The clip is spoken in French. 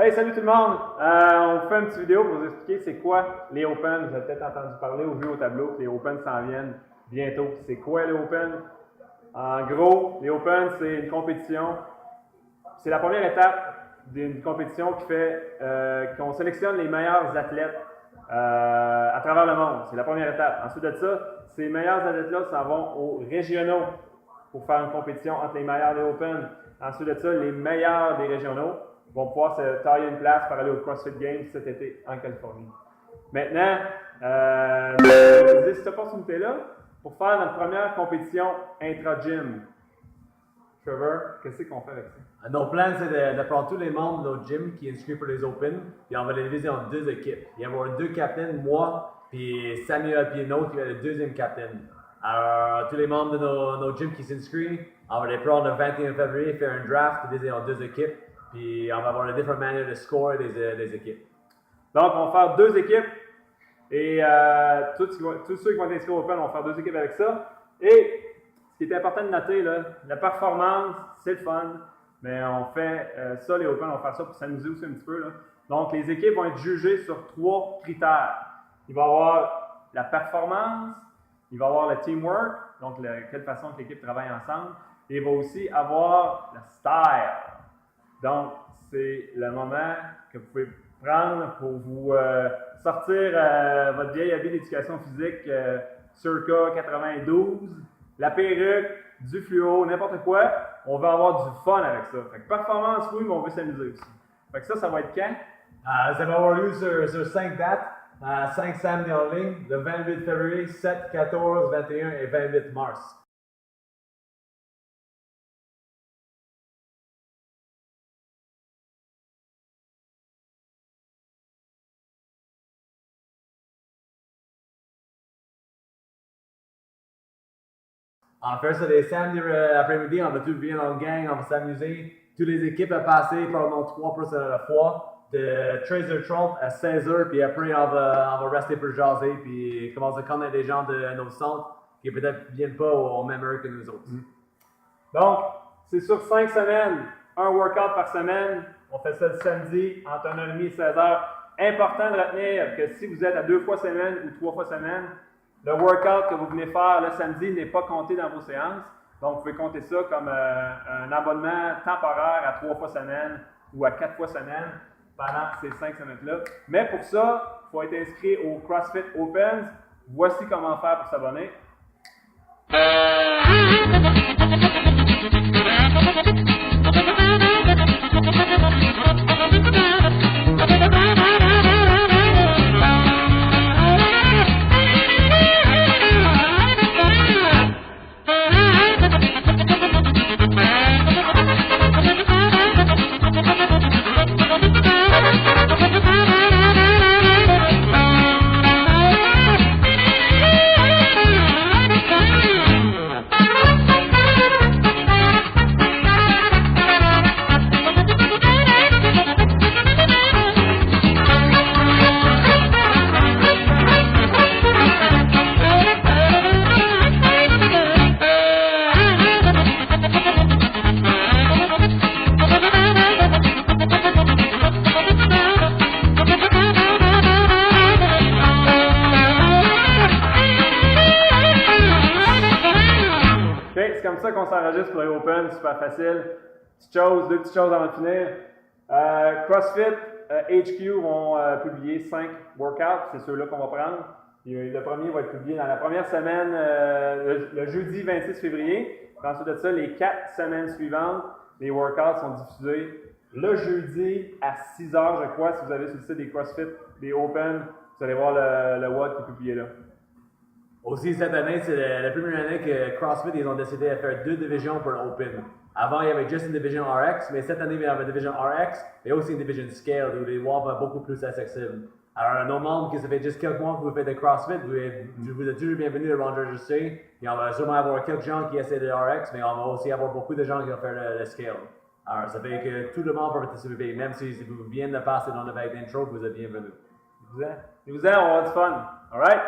Hey, salut tout le monde! On fait une petite vidéo pour vous expliquer c'est quoi les Open. Vous avez peut-être entendu parler ou vu au tableau que les Open s'en viennent bientôt. C'est quoi les Open? En gros, les Open, c'est une compétition. C'est la première étape d'une compétition qui fait qu'on sélectionne les meilleurs athlètes à travers le monde. C'est la première étape. Ensuite de ça, ces meilleurs athlètes-là s'en vont aux régionaux pour faire une compétition entre les meilleurs des Open. Ensuite de ça, les meilleurs des régionaux vont pouvoir se tailler une place pour aller au CrossFit Games cet été en Californie. Maintenant, on va utiliser cette opportunité-là pour faire notre première compétition intra-gym. Trevor, qu'est-ce qu'on fait avec ça? Notre plan, c'est de prendre tous les membres de notre gym qui sont inscrits pour les Open, puis on va les diviser en deux équipes. Il va y avoir deux captains, moi, puis Samuel Piano qui va être le deuxième captain. Alors, tous les membres de nos gyms qui s'inscrivent, on va les prendre le 21 février, faire un draft, diviser en deux équipes, puis on va avoir les différentes manières de score des équipes. Donc, on va faire deux équipes, et tous ceux qui vont être inscrits au Open vont faire deux équipes avec ça. Et ce qui est important de noter, là, la performance, c'est le fun, mais on fait ça, les Open, on va faire ça pour s'amuser aussi un petit peu. Là. Donc, les équipes vont être jugées sur 3 critères. Il va y avoir la performance, il va y avoir le teamwork, donc quelle façon que l'équipe travaille ensemble, et il va aussi avoir le style. Donc, c'est le moment que vous pouvez prendre pour vous sortir votre vieil habit d'éducation physique circa 92, la perruque, du fluo, n'importe quoi. On va avoir du fun avec ça. Fait que performance, oui, mais on veut s'amuser aussi. Fait que ça va être quand? Ça va avoir lieu sur 5 dates, 5 samedis en ligne, le 28 février, 7, 14, 21 et 28 mars. On fait ça les samedis après-midi, on va tous bien dans le gang, on va s'amuser. Toutes les équipes vont passer pendant 3 personnes à la fois, de 13h30 à 16h, puis après on va rester pour jaser, puis commencer à connaître des gens de nos centres qui peut-être ne viennent pas au même heure que nous autres. Donc, c'est sur 5 semaines, un workout par semaine. On fait ça le samedi entre 1h30 et 16h. Important de retenir que si vous êtes à 2 fois semaine ou 3 fois semaine, le workout que vous venez faire le samedi n'est pas compté dans vos séances. Donc, vous pouvez compter ça comme un abonnement temporaire à 3 fois semaine ou à 4 fois semaine pendant ces 5 semaines-là. Mais pour ça, il faut être inscrit au CrossFit Opens. Voici comment faire pour s'abonner. C'est comme ça qu'on s'enregistre pour les Open, super facile. Deux petites choses avant de finir. CrossFit HQ vont publier 5 workouts, c'est ceux-là qu'on va prendre. Et le premier va être publié dans la première semaine, le jeudi 26 février. Ensuite de ça, les 4 semaines suivantes, les workouts sont diffusés le jeudi à 6h, je crois. Si vous allez sur le site des CrossFit, des Open, vous allez voir le WOD qui est publié là. Aussi, cette année, c'est la première année que CrossFit, ils ont décidé de faire 2 divisions pour l'Open. Avant, il y avait juste une division RX, mais cette année, il y avait une division RX, mais aussi une division Scale, où les watts vont beaucoup plus accessibles. Alors, nos membres qui ça fait juste quelques mois que vous faites de CrossFit, vous êtes toujours bienvenus à enregistrer. Et on va sûrement avoir quelques gens qui essaient de RX, mais on va aussi avoir beaucoup de gens qui vont faire le Scale. Alors, ça fait que tout le monde peut participer, même si vous venez de passer dans le vague d'intro, vous êtes bienvenus. Vous êtes, on va avoir du fun. All right?